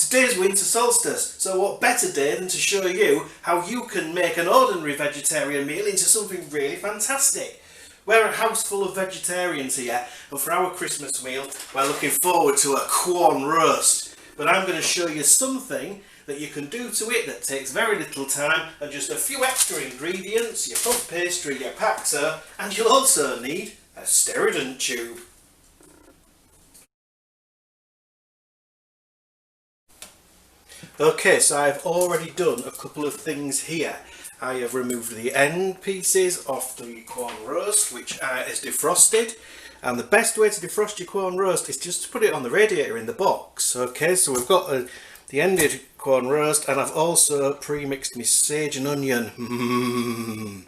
Today's winter solstice, so what better day than to show you how you can make an ordinary vegetarian meal into something really fantastic. We're a house full of vegetarians here, and for our Christmas meal we're looking forward to a Quorn roast. But I'm going to show you something that you can do to it that takes very little time and just a few extra ingredients, your puff pastry, your paxer, and you'll also need a Sage&Onion tube. Okay, so I've already done a couple of things here. I have removed the end pieces off the Quorn roast, which is defrosted. And the best way to defrost your Quorn roast is just to put it on the radiator in the box. Okay, so we've got the ended Quorn roast, and I've also pre-mixed my Sage&Onion.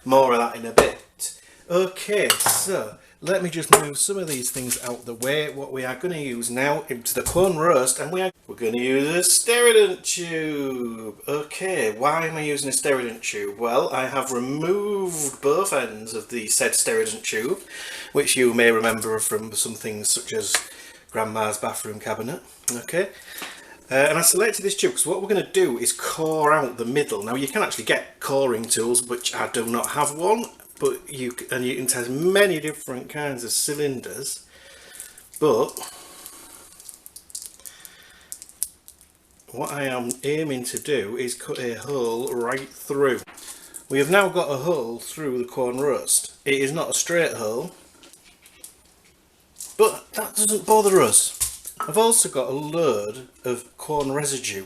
More of that in a bit. Okay, so let me just move some of these things out the way. What we are going to use now into the Quorn roast, and we're going to use a Sage&Onion tube. Okay, why am I using a Sage&Onion tube? Well, I have removed both ends of the said Sage&Onion tube, which you may remember from some things such as Grandma's bathroom cabinet. Okay, and I selected this tube because what we're going to do is core out the middle. Now you can actually get coring tools, which I do not have one. But you can test many different kinds of cylinders, but what I am aiming to do is cut a hole right through. We have now got a hole through the Quorn roast. It is not a straight hole, but that doesn't bother us. I've also got a load of Quorn residue.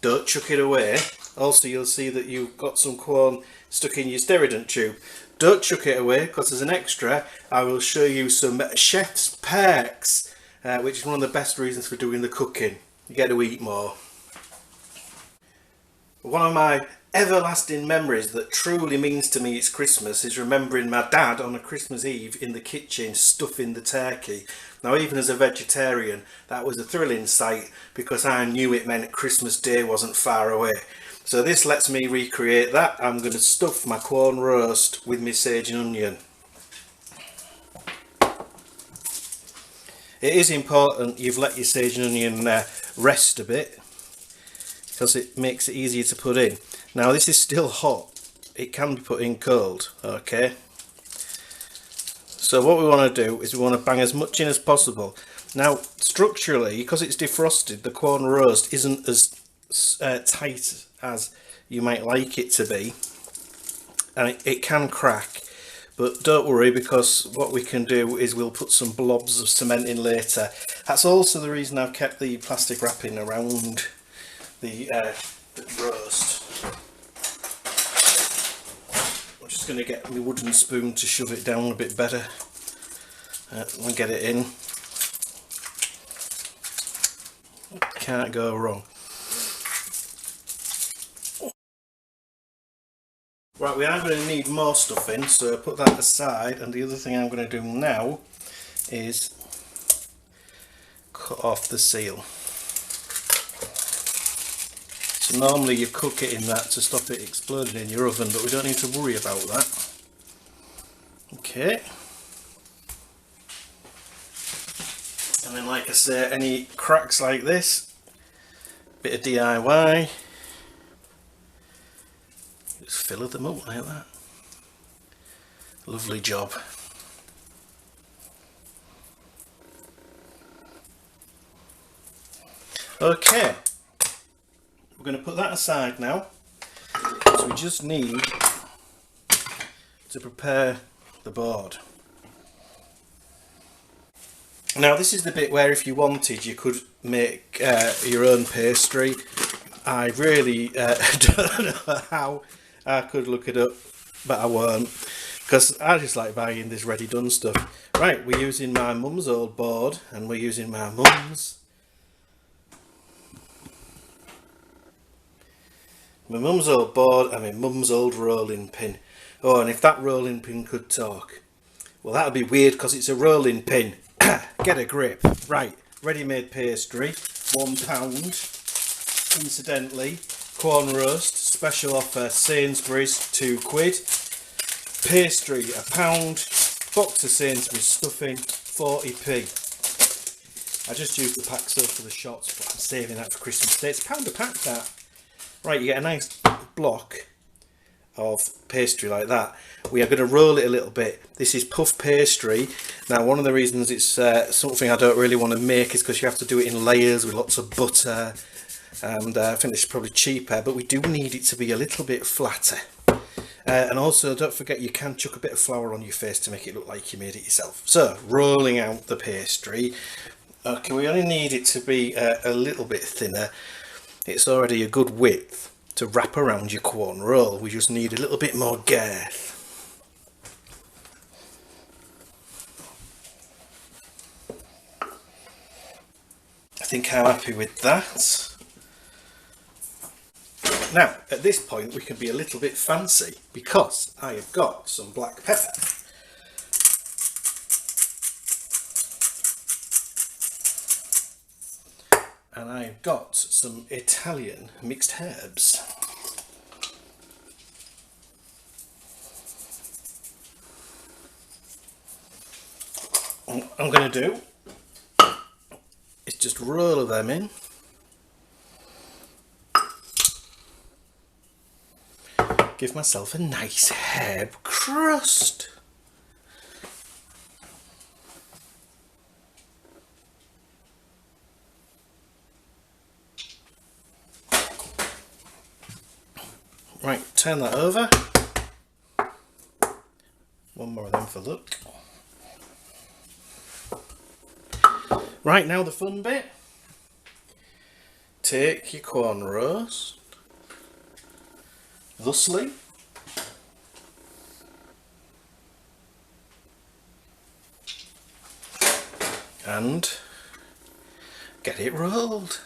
Don't chuck it away. Also, you'll see that you've got some Quorn stuck in your Sage&Onion tube. Don't chuck it away, because as an extra I will show you some chef's perks, which is one of the best reasons for doing the cooking. You get to eat more. One of my everlasting memories that truly means to me it's Christmas is remembering my dad on a Christmas Eve in the kitchen stuffing the turkey. Now, even as a vegetarian, that was a thrilling sight because I knew it meant Christmas Day wasn't far away. So this lets me recreate that. I'm going to stuff my Quorn roast with my Sage&Onion. It is important you've let your Sage&Onion rest a bit, because it makes it easier to put in. Now this is still hot. It can be put in cold. Okay. So what we want to do is we want to bang as much in as possible. Now structurally, because it's defrosted, the Quorn roast isn't as tight as you might like it to be, and it can crack, but don't worry, because what we can do is we'll put some blobs of cement in later. That's also the reason I've kept the plastic wrapping around the roast. I'm just going to get my wooden spoon to shove it down a bit better and get it in. Can't go wrong. Right, we are going to need more stuffing, so put that aside, and the other thing I'm going to do now is cut off the seal. So normally you cook it in that to stop it exploding in your oven, but we don't need to worry about that. Okay. And then, like I say, any cracks like this, bit of DIY. Just fill them up like that. Lovely job. Okay, we're going to put that aside now. So we just need to prepare the board. Now this is the bit where if you wanted you could make your own pastry. I really don't know how. I could look it up, but I won't, because I just like buying this ready done stuff. Right, we're using my mum's old board, and we're using my mum's old board and my mum's old rolling pin. Oh, and if that rolling pin could talk, well, that would be weird because it's a rolling pin. Get a grip. Right, ready-made pastry, £1. Incidentally, Quorn roast, special offer, Sainsbury's, £2. Pastry, £1. Box of Sainsbury's stuffing, 40p. I just used the pack so for the shots, but I'm saving that for Christmas Day. It's £1 a pack, that. Right, you get a nice block of pastry like that. We are going to roll it a little bit. This is puff pastry. Now, one of the reasons it's something I don't really want to make is because you have to do it in layers with lots of butter, and I think this is probably cheaper, but we do need it to be a little bit flatter. And also, don't forget, you can chuck a bit of flour on your face to make it look like you made it yourself. So, rolling out the pastry. Okay, we only need it to be a little bit thinner. It's already a good width to wrap around your Quorn roll. We just need a little bit more girth. I think I'm happy with that. Now, at this point, we can be a little bit fancy because I have got some black pepper. And I've got some Italian mixed herbs. What I'm going to do is just roll them in. Give myself a nice herb crust. Right, turn that over. One more of them for look. Right, now the fun bit. Take your Quorn roast, thusly, and get it rolled.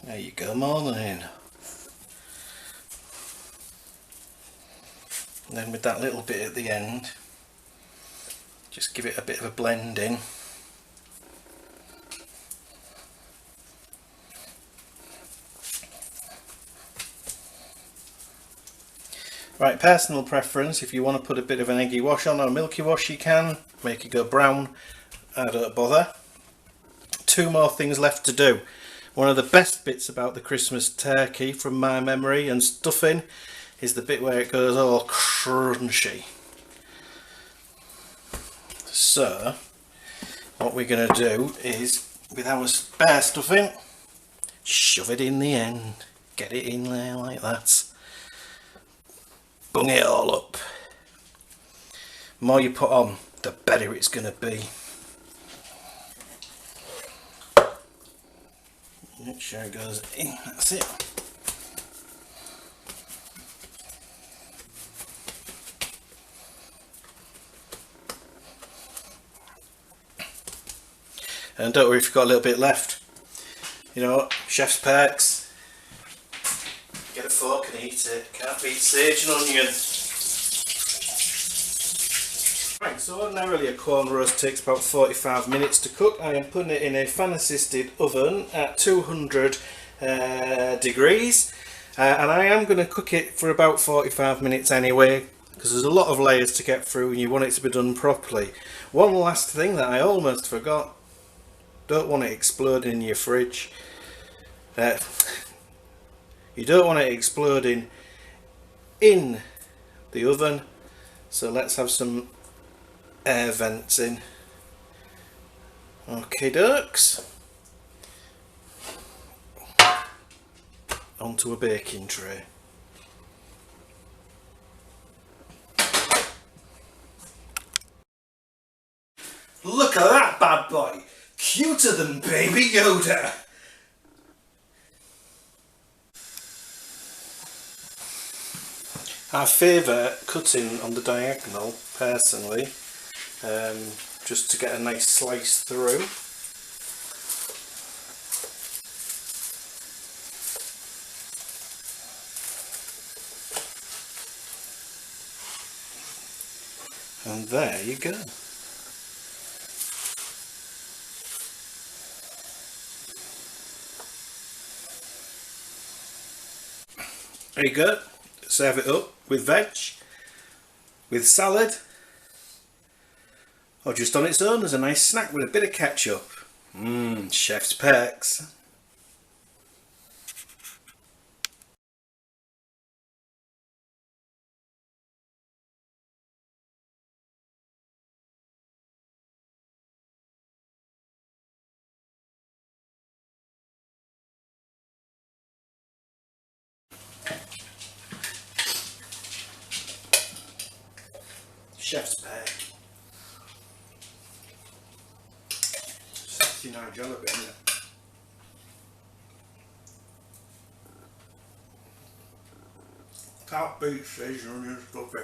There you go, more than enough. And then with that little bit at the end, just give it a bit of a blend in. Right, personal preference, if you want to put a bit of an eggy wash on or a milky wash you can, make it go brown, I don't bother. Two more things left to do. One of the best bits about the Christmas turkey from my memory and stuffing is the bit where it goes all crunchy. So, what we're going to do is, with our spare stuffing, shove it in the end, get it in there like that. Bung it all up. The more you put on, the better it's going to be. Make sure it goes in, that's it. And don't worry if you've got a little bit left. You know what, chef's perks. Get a fork and eat it. Can't beat sage and onion. Right, so ordinarily a Quorn roast takes about 45 minutes to cook. I am putting it in a fan assisted oven at 200 degrees. And I am going to cook it for about 45 minutes anyway, because there's a lot of layers to get through and you want it to be done properly. One last thing that I almost forgot. Don't want it exploding in your fridge. You don't want it exploding in the oven, so let's have some air vents in. Okay dokes. Onto a baking tray. Look at that bad boy! Cuter than Baby Yoda! I favour cutting on the diagonal, personally, just to get a nice slice through. And there you go. There you go. Serve it up with veg, with salad, or just on its own as a nice snack with a bit of ketchup. Mmm, chef's pecs. Chef's peck. 69 jalapeno, isn't it? Can't beat Sage&Onion stuff.